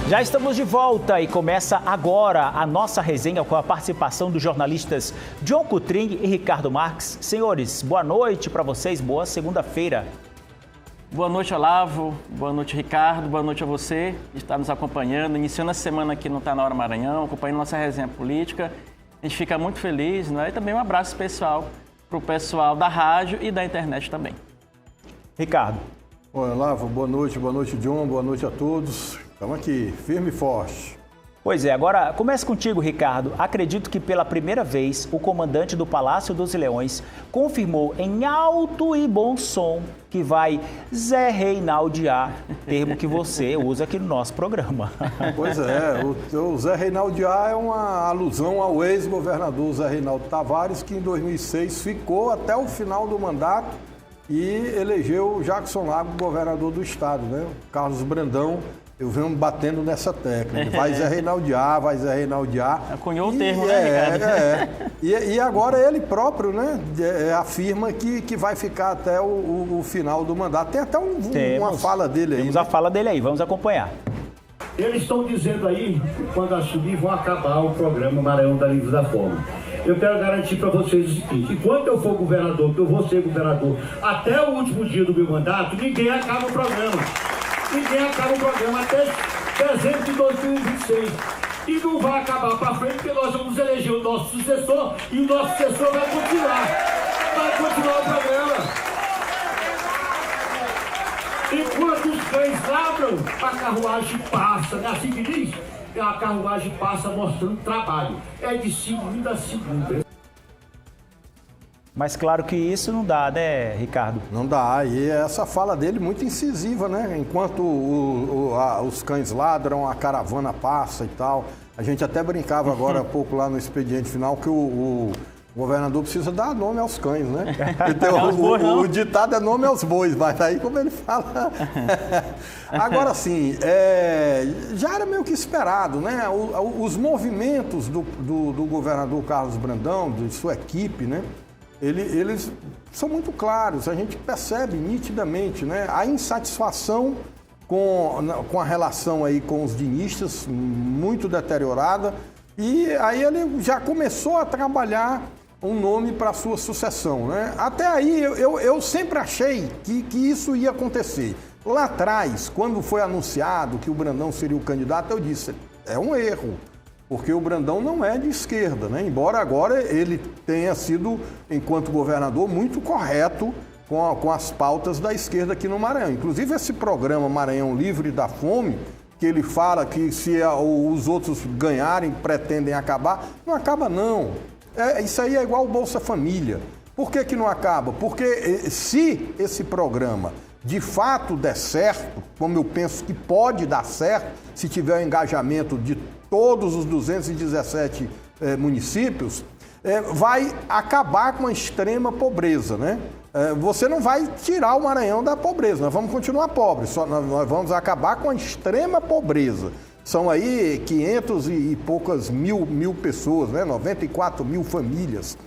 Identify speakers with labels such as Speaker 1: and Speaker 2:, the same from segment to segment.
Speaker 1: Já estamos de volta e começa agora a nossa resenha com a participação dos jornalistas John Coutrinho e Ricardo Marques. Senhores, boa noite para vocês, boa segunda-feira.
Speaker 2: Boa noite, Olavo. Boa noite, Ricardo. Boa noite a você que está nos acompanhando, iniciando a semana aqui no Tá Na Hora Maranhão, acompanhando nossa resenha política. A gente fica muito feliz, né? E também um abraço especial para o pessoal da rádio e da internet também.
Speaker 1: Ricardo.
Speaker 3: Oi, Olavo. Boa noite, John. Boa noite a todos. Estamos aqui, firme e forte.
Speaker 1: Pois é, agora começa contigo, Ricardo. Acredito que pela primeira vez o comandante do Palácio dos Leões confirmou em alto e bom som que vai Zé Reinaldear, termo que você usa aqui no nosso programa.
Speaker 3: Pois é, o Zé Reinaldear é uma alusão ao ex-governador Zé Reinaldo Tavares, que em 2006 ficou até o final do mandato e elegeu Jackson Lago governador do estado, né? O Carlos Brandão. Eu venho batendo nessa técnica. Vai Zé Reinaldear, vai Zé Reinaldear.
Speaker 2: Cunhou o termo, né, Ricardo?
Speaker 3: E agora ele próprio, né, afirma que vai ficar até o final do mandato. Tem até uma fala dele aí.
Speaker 1: Temos a fala dele aí, vamos acompanhar.
Speaker 4: Eles estão dizendo aí que quando assumir vão acabar o programa Maranhão da Livre da Fome. Eu quero garantir para vocês o seguinte: enquanto eu for governador, que eu vou ser governador até o último dia do meu mandato, ninguém acaba o programa. Ninguém acaba o programa até dezembro de 2026. E não vai acabar para frente, porque nós vamos eleger o nosso sucessor e o nosso sucessor vai continuar. Vai continuar o programa. Enquanto os cães ladram, a carruagem passa, não é assim que diz? A carruagem passa mostrando trabalho. É de segunda a segunda.
Speaker 1: Mas claro que isso não dá, né, Ricardo?
Speaker 3: Não dá, e essa fala dele muito incisiva, né? Enquanto os cães ladram, a caravana passa e tal. A gente até brincava agora há pouco lá no expediente final que o governador precisa dar nome aos cães, né? Então, o ditado é nome aos bois, mas aí como ele fala... Agora sim, já era meio que esperado, né? Os movimentos do governador Carlos Brandão, de sua equipe, né? Eles são muito claros, a gente percebe nitidamente, né, a insatisfação com a relação aí com os dinistas, muito deteriorada, e aí ele já começou a trabalhar um nome para a sua sucessão, né? Até aí eu sempre achei que isso ia acontecer. Lá atrás, quando foi anunciado que o Brandão seria o candidato, eu disse, é um erro. Porque o Brandão não é de esquerda, né? Embora agora ele tenha sido, enquanto governador, muito correto com as pautas da esquerda aqui no Maranhão. Inclusive esse programa Maranhão Livre da Fome, que ele fala que se os outros ganharem, pretendem acabar, não acaba não. Isso aí é igual o Bolsa Família. Por que não acaba? Porque se esse programa de fato der certo, como eu penso que pode dar certo, se tiver o engajamento de todos os 217 municípios, vai acabar com a extrema pobreza, né? Você não vai tirar o Maranhão da pobreza, nós vamos continuar pobres, nós vamos acabar com a extrema pobreza. São aí 500 e poucas mil pessoas, né? 94 mil famílias.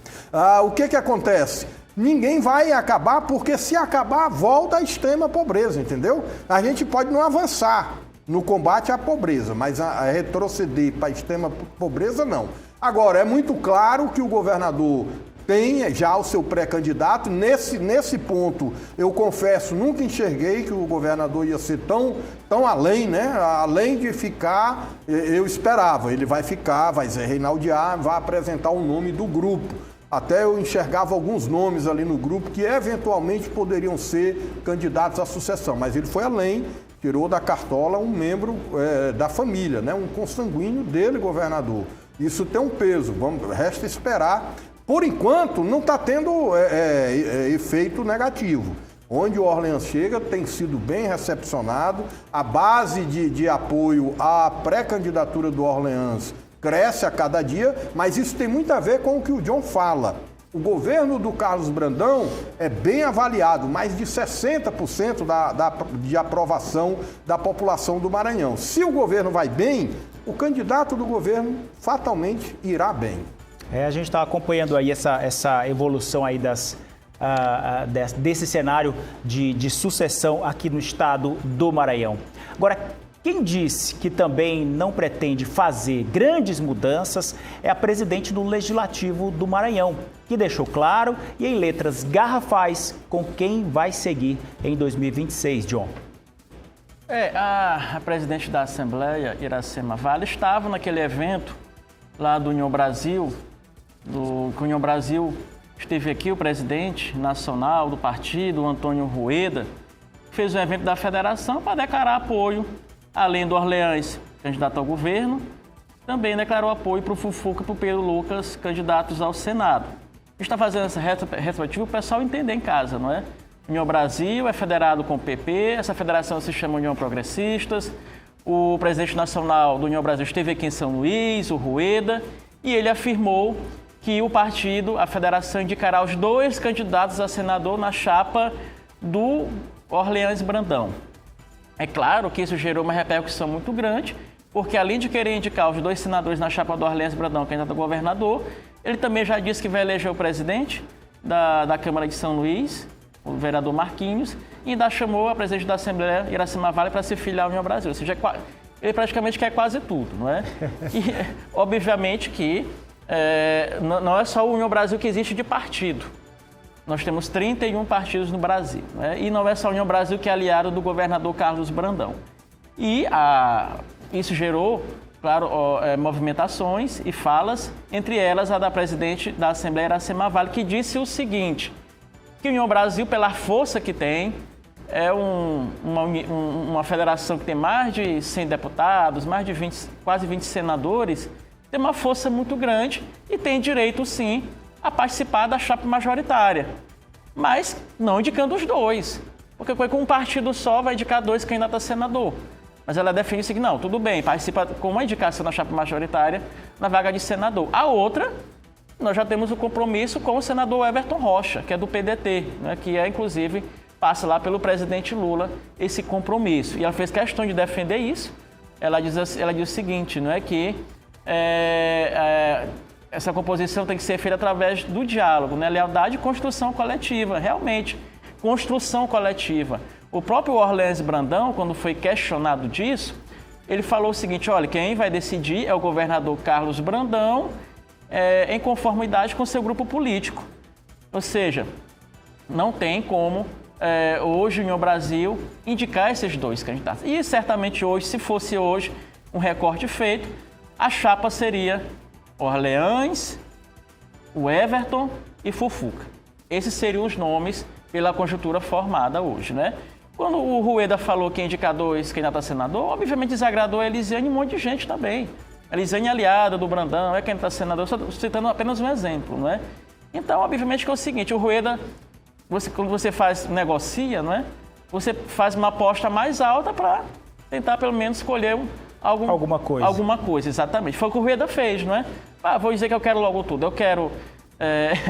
Speaker 3: O que acontece? Ninguém vai acabar, porque se acabar, volta à extrema pobreza, entendeu? A gente pode não avançar no combate à pobreza, mas a retroceder para a extrema pobreza, não. Agora, é muito claro que o governador tem já o seu pré-candidato. Nesse ponto, eu confesso, nunca enxerguei que o governador ia ser tão além, né? Além de ficar, eu esperava, ele vai ficar, vai ser Reinaldear, vai apresentar o nome do grupo. Até eu enxergava alguns nomes ali no grupo que eventualmente poderiam ser candidatos à sucessão, mas ele foi além, tirou da cartola um membro da família, né? Um consanguíneo dele, governador. Isso tem um peso, resta esperar. Por enquanto, não está tendo efeito negativo. Onde o Orleans chega tem sido bem recepcionado, a base de apoio à pré-candidatura do Orleans cresce a cada dia, mas isso tem muito a ver com o que o John fala. O governo do Carlos Brandão é bem avaliado, mais de 60% de aprovação da população do Maranhão. Se o governo vai bem, o candidato do governo fatalmente irá bem.
Speaker 1: A gente está acompanhando aí essa evolução aí desse cenário de sucessão aqui no estado do Maranhão. Agora, Quem disse que também não pretende fazer grandes mudanças é a presidente do Legislativo do Maranhão, que deixou claro e em letras garrafais com quem vai seguir em 2026, John.
Speaker 2: A presidente da Assembleia, Iracema Vale, estava naquele evento lá do União Brasil, União Brasil esteve aqui, o presidente nacional do partido, Antônio Rueda, fez um evento da federação para declarar apoio, além do Orleans, candidato ao governo, também declarou apoio para o Fufuca e para o Pedro Lucas, candidatos ao Senado. A gente está fazendo essa retrospectiva para o pessoal entender em casa, não é? União Brasil é federado com o PP, essa federação se chama União Progressistas, o presidente nacional do União Brasil esteve aqui em São Luís, o Rueda, e ele afirmou que o partido, a federação, indicará os 2 candidatos a senador na chapa do Orleans Brandão. É claro que isso gerou uma repercussão muito grande, porque além de querer indicar os 2 senadores na chapa do Orleans Brandão, candidato a governador, ele também já disse que vai eleger o presidente da Câmara de São Luís, o vereador Marquinhos, e ainda chamou a presidente da Assembleia, Iracema Vale, para se filiar à União Brasil. Ou seja, ele praticamente quer quase tudo, não é? E, obviamente que não é só o União Brasil que existe de partido. Nós temos 31 partidos no Brasil, né? E não é só a União Brasil que é aliado do governador Carlos Brandão. E isso gerou, claro, movimentações e falas, entre elas a da presidente da Assembleia, Iracema Vale, que disse o seguinte, que a União Brasil, pela força que tem, é uma federação que tem mais de 100 deputados, mais de quase 20 senadores, tem uma força muito grande e tem direito, sim, a participar da chapa majoritária, mas não indicando os 2, porque com um partido só vai indicar 2 candidatos a senador. Mas ela defende o seguinte, não, tudo bem, participa com uma indicação na chapa majoritária na vaga de senador. A outra, nós já temos o compromisso com o senador Everton Rocha, que é do PDT, né, que inclusive passa lá pelo presidente Lula esse compromisso. E ela fez questão de defender isso. Ela diz o seguinte, não é que essa composição tem que ser feita através do diálogo, né? Lealdade e construção coletiva, realmente, construção coletiva. O próprio Orleans Brandão, quando foi questionado disso, ele falou o seguinte, olha, quem vai decidir é o governador Carlos Brandão, em conformidade com seu grupo político. Ou seja, não tem como, hoje, União Brasil, indicar esses 2 candidatos. E certamente hoje, se fosse hoje um recorte feito, a chapa seria Orleans, o Everton e Fufuca. Esses seriam os nomes pela conjuntura formada hoje, né? Quando o Rueda falou que ia indicar 2 candidatos a senador, obviamente desagradou a Elisiane e um monte de gente também. A Elisiane é aliada do Brandão, é candidato a senador, só citando apenas um exemplo, não é? Então, obviamente que é o seguinte, o Rueda, quando você negocia, não é? Você faz uma aposta mais alta para tentar pelo menos escolher alguma coisa. Alguma coisa, exatamente. Foi o que o Rueda fez, não é? Vou dizer que eu quero logo tudo. Eu quero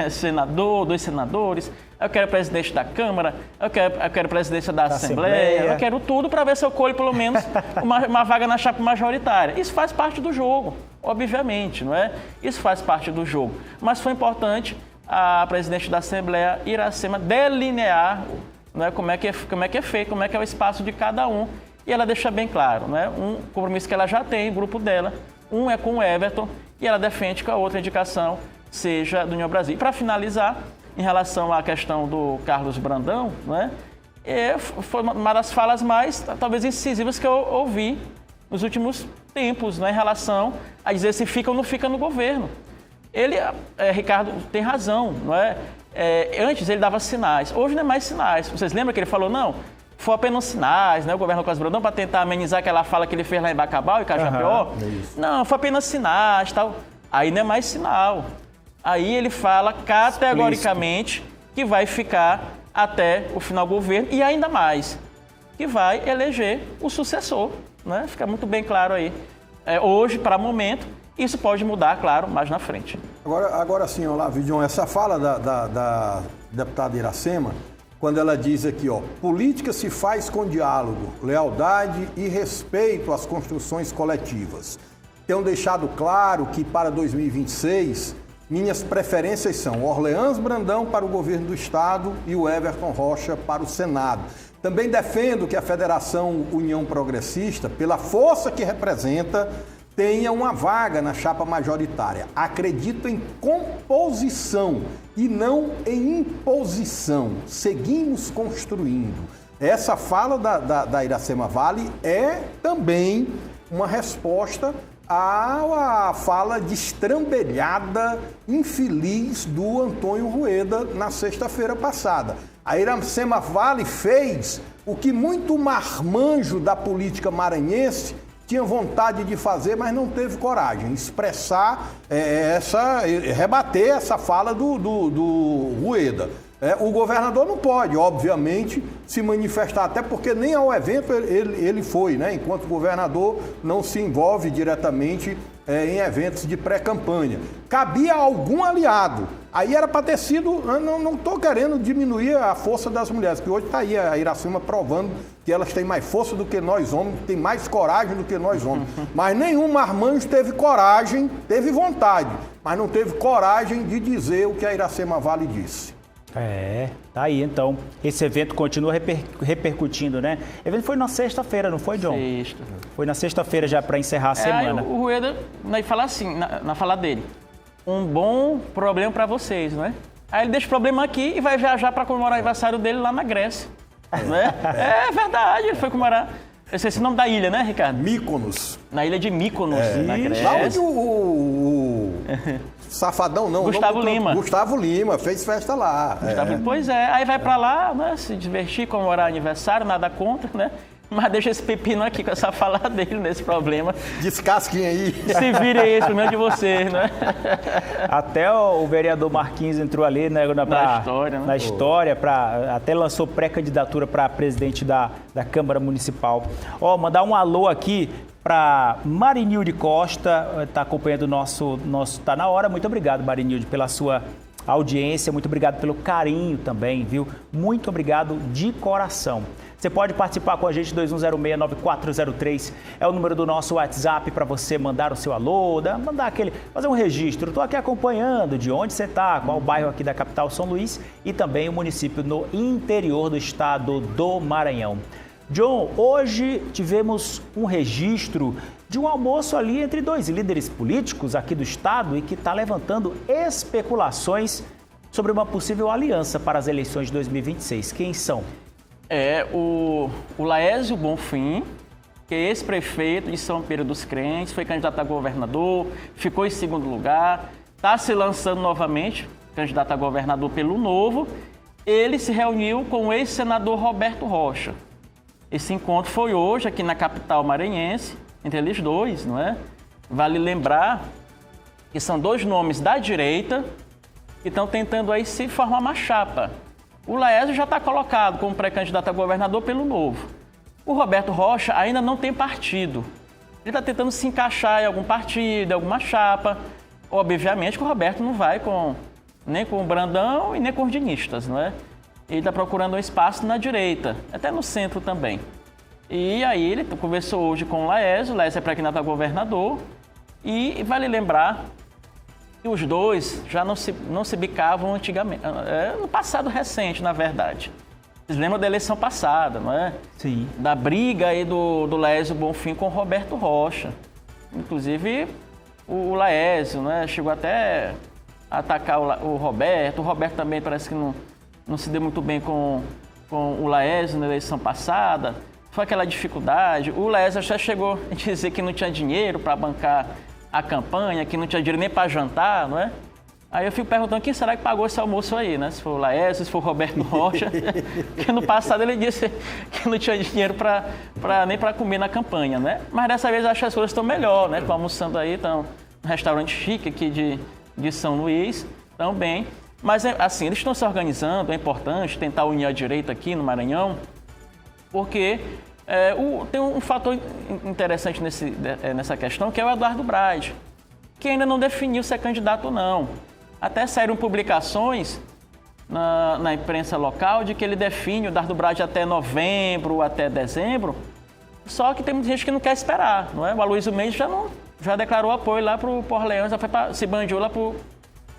Speaker 2: senador, 2 senadores, eu quero presidente da Câmara, eu quero presidência da Assembleia, eu quero tudo para ver se eu colho pelo menos uma vaga na chapa majoritária. Isso faz parte do jogo, obviamente, não é? Isso faz parte do jogo. Mas foi importante a presidente da Assembleia, Iracema, delinear, não é, como é que é feito, como é que é o espaço de cada um. E ela deixa bem claro, né? Um compromisso que ela já tem, o grupo dela, um é com o Everton e ela defende que a outra indicação seja do União Brasil. E para finalizar, em relação à questão do Carlos Brandão, né? Foi uma das falas mais, talvez, incisivas que eu ouvi nos últimos tempos, né? Em relação a dizer se fica ou não fica no governo. Ele, Ricardo, tem razão, não é? Antes ele dava sinais, hoje não é mais sinais. Vocês lembram que ele falou, não, foi apenas sinais, né? O governo Carlos Brandão, para tentar amenizar aquela fala que ele fez lá em Bacabal e Cajapió. Não, foi apenas sinais, tal. Aí não é mais sinal. Aí ele fala categoricamente que vai ficar até o final do governo e ainda mais, que vai eleger o sucessor, né? Fica muito bem claro aí. Hoje, para o momento, isso pode mudar, claro, mais na frente.
Speaker 3: Agora sim, Olavo John, essa fala da deputada Iracema, quando ela diz aqui, política se faz com diálogo, lealdade e respeito às construções coletivas. Tenho deixado claro que para 2026, minhas preferências são Orleans Brandão para o governo do Estado e o Everton Rocha para o Senado. Também defendo que a Federação União Progressista, pela força que representa, tenha uma vaga na chapa majoritária. Acredito em composição e não em imposição. Seguimos construindo. Essa fala da Iracema Vale é também uma resposta à fala destrambelhada, infeliz do Antônio Rueda na sexta-feira passada. A Iracema Vale fez o que muito marmanjo da política maranhense tinha vontade de fazer, mas não teve coragem, expressar rebater essa fala do Rueda. O governador não pode, obviamente, se manifestar, até porque nem ao evento ele foi, né? Enquanto governador não se envolve diretamente em eventos de pré-campanha. Cabia algum aliado. Aí era para ter sido, não estou querendo diminuir a força das mulheres, que hoje está aí a Iracema provando que elas têm mais força do que nós homens, têm mais coragem do que nós homens. Mas nenhum marmanjo teve coragem, teve vontade, mas não teve coragem de dizer o que a Iracema Vale disse.
Speaker 1: Tá aí então. Esse evento continua repercutindo, né? O evento foi na sexta-feira, não foi, John?
Speaker 2: Sexta.
Speaker 1: Foi na sexta-feira já para encerrar a semana.
Speaker 2: O Rueda vai falar assim, na fala dele, um bom problema para vocês, não é? Aí ele deixa o problema aqui e vai viajar para comemorar o aniversário dele lá na Grécia. Não é? É verdade, ele foi comemorar. Eu sei esse nome da ilha, né, Ricardo?
Speaker 3: Mykonos.
Speaker 2: Na ilha de Mykonos, na Grécia.
Speaker 3: Lá onde o Safadão não.
Speaker 2: Gustavo Lima.
Speaker 3: Gustavo Lima fez festa lá.
Speaker 2: Pois é, aí vai pra lá, né, se divertir, comemorar aniversário, nada contra, né? Mas deixa esse pepino aqui com essa fala dele nesse problema.
Speaker 3: Descasquem aí.
Speaker 2: Se vire aí, isso não é de vocês, né?
Speaker 1: Até o vereador Marquinhos entrou ali, né, na história, até lançou pré-candidatura para presidente da Câmara Municipal. Mandar um alô aqui para Marinilde Costa, está acompanhando o nosso Tá Na Hora. Muito obrigado, Marinilde, pela sua audiência, muito obrigado pelo carinho também, viu? Muito obrigado de coração. Você pode participar com a gente, 2106-9403, é o número do nosso WhatsApp para você mandar o seu alô, fazer um registro. Estou aqui acompanhando de onde você está, qual o bairro aqui da capital São Luís e também o município no interior do estado do Maranhão. John, hoje tivemos um registro de um almoço ali entre dois líderes políticos aqui do estado e que está levantando especulações sobre uma possível aliança para as eleições de 2026. Quem são?
Speaker 2: O Laésio Bonfim, que é ex-prefeito de São Pedro dos Crentes, foi candidato a governador, ficou em segundo lugar, está se lançando novamente, candidato a governador pelo Novo. Ele se reuniu com o ex-senador Roberto Rocha. Esse encontro foi hoje aqui na capital maranhense, entre eles dois, não é? Vale lembrar que são dois nomes da direita que estão tentando aí se formar uma chapa. O Laésio já está colocado como pré-candidato a governador pelo Novo. O Roberto Rocha ainda não tem partido. Ele está tentando se encaixar em algum partido, em alguma chapa. Obviamente que o Roberto não vai nem com o Brandão e nem com os dinistas, não é? Ele está procurando um espaço na direita, até no centro também. E aí ele conversou hoje com o Laésio é pré-candidato a governador. E vale lembrar que os dois já não se bicavam antigamente, no passado recente, na verdade. Vocês lembram da eleição passada, não é?
Speaker 1: Sim.
Speaker 2: Da briga aí do Laésio Bonfim com o Roberto Rocha. Inclusive, o Laésio, né, chegou até a atacar o Roberto. O Roberto também parece que não se deu muito bem com o Laésio na eleição passada. Foi aquela dificuldade. O Laésio já chegou a dizer que não tinha dinheiro para bancar a campanha, que não tinha dinheiro nem para jantar, não é? Aí eu fico perguntando quem será que pagou esse almoço aí, né? Se foi o Laésio, se foi o Roberto Rocha, que no passado ele disse que não tinha dinheiro nem para comer na campanha, né? Mas dessa vez acho que as coisas estão melhor, né? Estão almoçando aí, estão num restaurante chique aqui de São Luís, estão bem. Mas assim, eles estão se organizando, é importante tentar unir a direita aqui no Maranhão, porque tem um fator interessante nessa questão, que é o Eduardo Braide, que ainda não definiu se é candidato ou não. Até saíram publicações na imprensa local de que ele define o Eduardo Braide até novembro, até dezembro, só que tem muita gente que não quer esperar, não é? O Aloysio Mendes já declarou apoio lá para o Orleans, já se bandiou lá para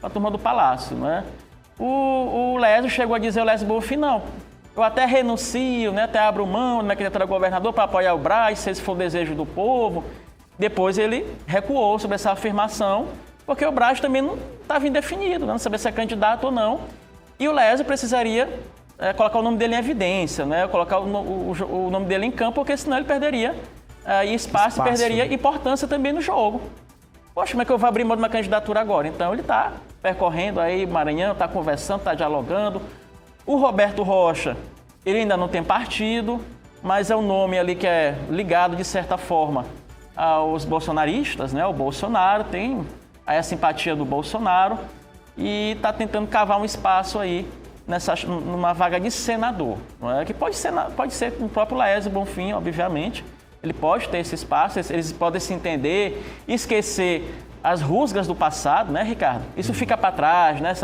Speaker 2: a turma do Palácio, não é? O Laésio chegou a dizer, o Laésio Bonfim, não, eu até renuncio, né, até abro mão da minha candidatura a governador para apoiar o Braz, se esse for o desejo do povo. Depois ele recuou sobre essa afirmação, porque o Braz também não estava indefinido, não sabia se é candidato ou não. E o Laércio precisaria colocar o nome dele em evidência, né, colocar o nome dele em campo, porque senão ele perderia espaço e perderia importância também no jogo. Poxa, como é que eu vou abrir mão de uma candidatura agora? Então ele está percorrendo aí Maranhão, está conversando, está dialogando. O Roberto Rocha, ele ainda não tem partido, mas é um nome ali que é ligado, de certa forma, aos bolsonaristas, né? O Bolsonaro tem a simpatia do Bolsonaro e está tentando cavar um espaço aí numa vaga de senador, não é? Que pode ser com o próprio Laércio Bonfim, obviamente. Ele pode ter esse espaço, eles podem se entender, esquecer as rusgas do passado, né, Ricardo? Isso fica para trás, né?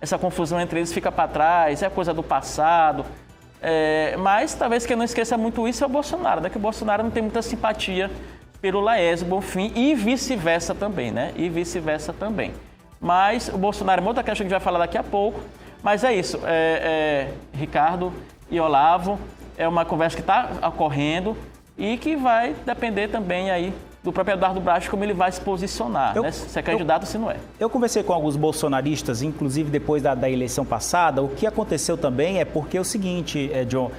Speaker 2: Essa confusão entre eles fica para trás, é coisa do passado. Mas talvez quem não esqueça muito isso é o Bolsonaro, né? Que o Bolsonaro não tem muita simpatia pelo Laércio Bonfim e vice-versa também, né? E vice-versa também. Mas o Bolsonaro é uma outra questão que a gente vai falar daqui a pouco. Mas é isso, Ricardo e Olavo, é uma conversa que está ocorrendo e que vai depender também aí do próprio Eduardo Braz, como ele vai se posicionar, né? Se é candidato ou se não é.
Speaker 1: Eu conversei com alguns bolsonaristas, inclusive depois da eleição passada. O que aconteceu também é porque é o seguinte, John,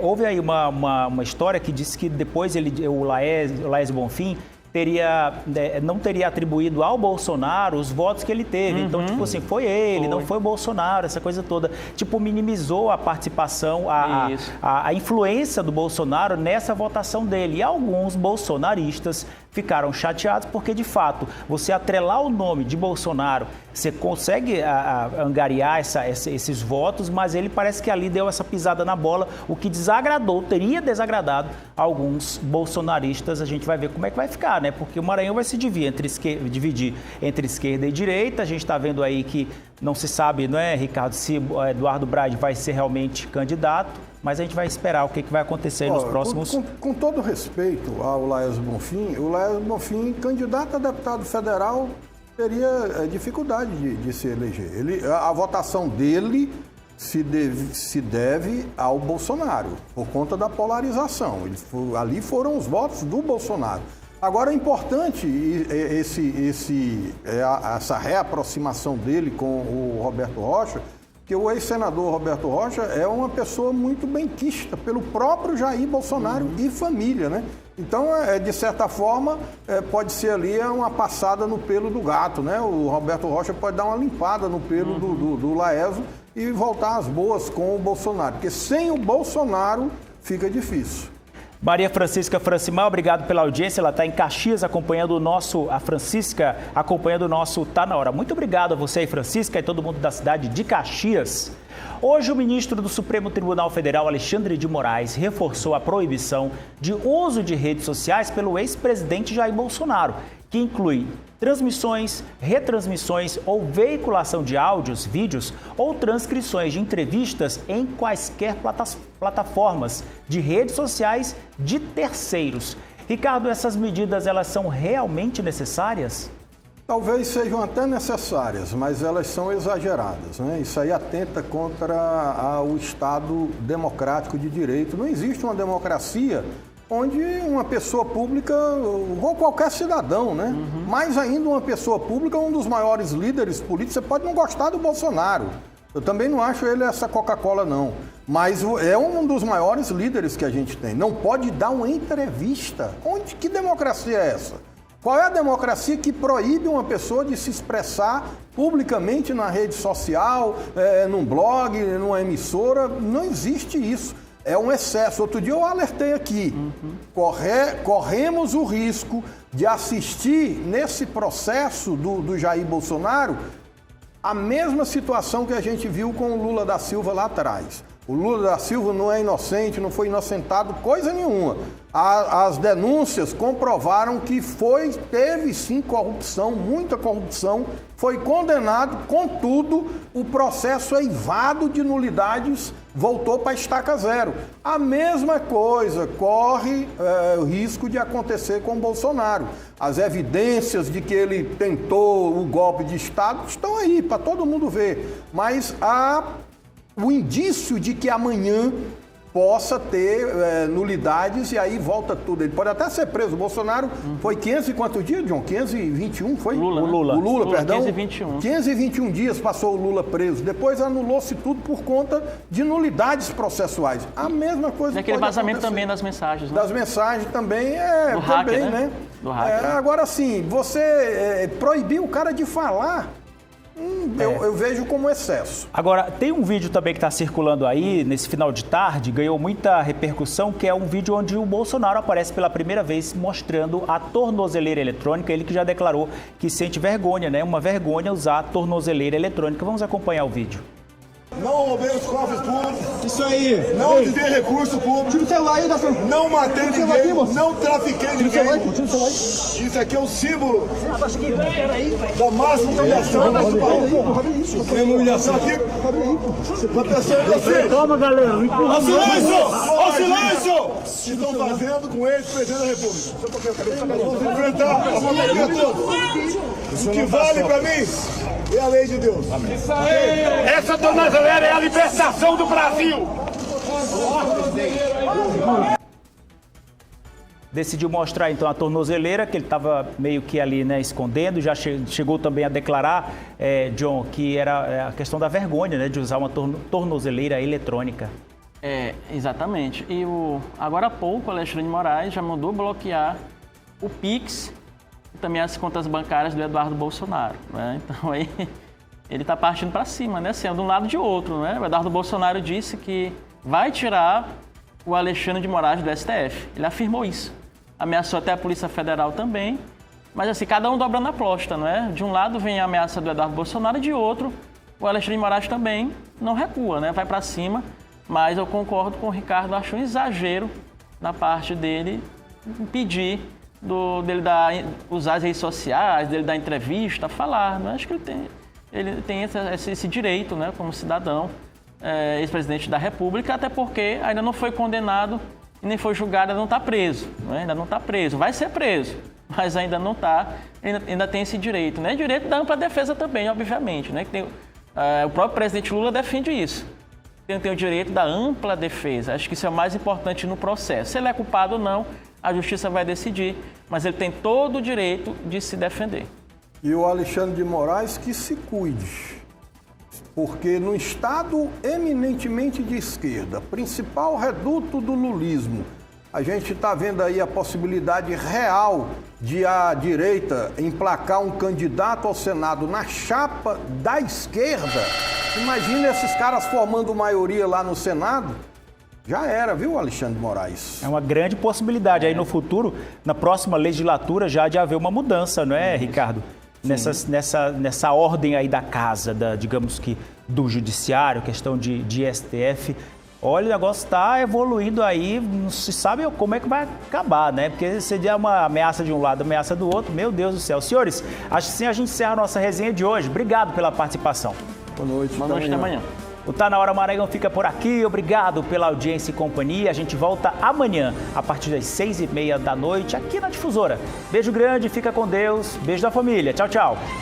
Speaker 1: houve aí uma história que disse que depois o Laércio Bonfim não teria atribuído ao Bolsonaro os votos que ele teve. Então, tipo assim, foi ele, não foi o Bolsonaro, essa coisa toda. Tipo, minimizou a participação, a influência do Bolsonaro nessa votação dele. E alguns bolsonaristas ficaram chateados porque, de fato, você atrelar o nome de Bolsonaro, você consegue angariar esses votos, mas ele parece que ali deu essa pisada na bola, o que teria desagradado alguns bolsonaristas. A gente vai ver como é que vai ficar, né? Porque o Maranhão vai se dividir entre esquerda e direita. A gente está vendo aí que não se sabe, não é, Ricardo, se Eduardo Braz vai ser realmente candidato, mas a gente vai esperar o que vai acontecer nos próximos...
Speaker 3: Com todo respeito ao Laércio Bonfim, candidato a deputado federal, teria dificuldade de se eleger. A votação dele se deve ao Bolsonaro, por conta da polarização. Ali foram os votos do Bolsonaro. Agora, é importante essa reaproximação dele com o Roberto Rocha, que o ex-senador Roberto Rocha é uma pessoa muito benquista pelo próprio Jair Bolsonaro e família, né? Então, de certa forma, pode ser ali uma passada no pelo do gato, né? O Roberto Rocha pode dar uma limpada no pelo do Laércio e voltar às boas com o Bolsonaro, porque sem o Bolsonaro fica difícil.
Speaker 1: Maria Francisca Francimar, obrigado pela audiência. Ela está em Caxias acompanhando a Francisca acompanhando o nosso Tá Na Hora. Muito obrigado a você aí, Francisca, e todo mundo da cidade de Caxias. Hoje, o ministro do Supremo Tribunal Federal, Alexandre de Moraes, reforçou a proibição de uso de redes sociais pelo ex-presidente Jair Bolsonaro, que inclui transmissões, retransmissões ou veiculação de áudios, vídeos ou transcrições de entrevistas em quaisquer plataformas de redes sociais de terceiros. Ricardo, essas medidas, elas são realmente necessárias?
Speaker 3: Talvez sejam até necessárias, mas elas são exageradas, né? Isso aí atenta contra o Estado democrático de direito. Não existe uma democracia onde uma pessoa pública, ou qualquer cidadão, né? Mais ainda uma pessoa pública, um dos maiores líderes políticos, você pode não gostar do Bolsonaro. Eu também não acho ele essa Coca-Cola, não. Mas é um dos maiores líderes que a gente tem. Não pode dar uma entrevista. Que democracia é essa? Qual é a democracia que proíbe uma pessoa de se expressar publicamente na rede social, num blog, numa emissora? Não existe isso. É um excesso. Outro dia eu alertei aqui. Corremos o risco de assistir nesse processo do Jair Bolsonaro a mesma situação que a gente viu com o Lula da Silva lá atrás. O Lula da Silva não é inocente, não foi inocentado coisa nenhuma. As denúncias comprovaram que teve sim corrupção, muita corrupção, foi condenado, contudo, o processo eivado de nulidades voltou para a estaca zero. A mesma coisa corre o risco de acontecer com o Bolsonaro. As evidências de que ele tentou o golpe de Estado estão aí para todo mundo ver, mas o indício de que amanhã possa ter nulidades e aí volta tudo. Ele pode até ser preso. O Bolsonaro foi 500 e quantos dias, John? 521, foi?
Speaker 2: Lula,
Speaker 1: O Lula.
Speaker 3: O Lula, perdão.
Speaker 2: 521.
Speaker 3: 521 dias passou o Lula preso. Depois anulou-se tudo por conta de nulidades processuais. A mesma coisa
Speaker 2: E aquele
Speaker 3: pode
Speaker 2: vazamento
Speaker 3: acontecer.
Speaker 2: também das mensagens, né?
Speaker 3: Das mensagens também
Speaker 2: Do hacker, né? Do hacker, né?
Speaker 3: Agora sim, você proibir o cara de falar, eu vejo como excesso.
Speaker 1: Agora, tem um vídeo também que está circulando aí, nesse final de tarde, ganhou muita repercussão, que é um vídeo onde o Bolsonaro aparece pela primeira vez mostrando a tornozeleira eletrônica, ele que já declarou que sente vergonha, né? Uma vergonha usar a tornozeleira eletrônica. Vamos acompanhar o vídeo.
Speaker 5: Não roubei os cofres públicos.
Speaker 6: Isso aí.
Speaker 5: Não desviei recurso público.
Speaker 6: Tira o celular aí,
Speaker 5: Não matei ninguém. Não trafiquei ninguém.
Speaker 6: Tira o celular.
Speaker 5: Isso aqui é o símbolo da máxima humilhação desse país.
Speaker 6: É humilhação.
Speaker 5: Uma pessoa inocente.
Speaker 6: Calma, galera.
Speaker 5: Ao silêncio! Ao silêncio! Que estão fazendo com eles, presidente da República. Nós vamos enfrentar a família toda. O que vale pra mim é a lei de Deus.
Speaker 4: Essa tornozeleira é a libertação do Brasil!
Speaker 1: Decidiu mostrar então a tornozeleira, que ele estava meio que ali, né, escondendo. Já chegou também a declarar, John, que era a questão da vergonha, né, de usar uma tornozeleira eletrônica.
Speaker 2: Exatamente. E agora há pouco o Alexandre de Moraes já mandou bloquear o Pix e também as contas bancárias do Eduardo Bolsonaro, né? Então aí ele está partindo para cima, né? Assim, de um lado e de outro, né? O Eduardo Bolsonaro disse que vai tirar o Alexandre de Moraes do STF. Ele afirmou isso. Ameaçou até a Polícia Federal também. Mas assim, cada um dobrando a aposta, não é? De um lado vem a ameaça do Eduardo Bolsonaro e de outro o Alexandre de Moraes também não recua, né? Vai para cima. Mas eu concordo com o Ricardo, acho um exagero na parte dele pedir dele usar as redes sociais, dele dar entrevista, falar. Né? Acho que ele tem esse direito, né, como cidadão, ex-presidente da República, até porque ainda não foi condenado e nem foi julgado, ainda não está preso. Né? Ainda não está preso. Vai ser preso, mas ainda não está, ainda tem esse direito. Né? Direito da ampla defesa também, obviamente. Né? Que o próprio presidente Lula defende isso. Tem o direito da ampla defesa. Acho que isso é o mais importante no processo. Se ele é culpado ou não, a justiça vai decidir, mas ele tem todo o direito de se defender.
Speaker 3: E o Alexandre de Moraes que se cuide, porque no Estado eminentemente de esquerda, principal reduto do lulismo, a gente está vendo aí a possibilidade real de a direita emplacar um candidato ao Senado na chapa da esquerda. Imagina esses caras formando maioria lá no Senado. Já era, viu, Alexandre de Moraes?
Speaker 1: É uma grande possibilidade aí no futuro, na próxima legislatura, já de haver uma mudança, não é, Ricardo? Nessa ordem aí da casa, digamos que do judiciário, questão de STF. Olha, o negócio está evoluindo aí, não se sabe como é que vai acabar, né? Porque se der uma ameaça de um lado, ameaça do outro, meu Deus do céu. Senhores, acho que sim a gente encerra a nossa resenha de hoje. Obrigado pela participação.
Speaker 3: Boa noite.
Speaker 2: Boa noite, até amanhã.
Speaker 1: O Tá Na Hora Maranhão fica por aqui. Obrigado pela audiência e companhia. A gente volta amanhã, a partir das 6h30 da noite, aqui na Difusora. Beijo grande, fica com Deus. Beijo da família. Tchau, tchau.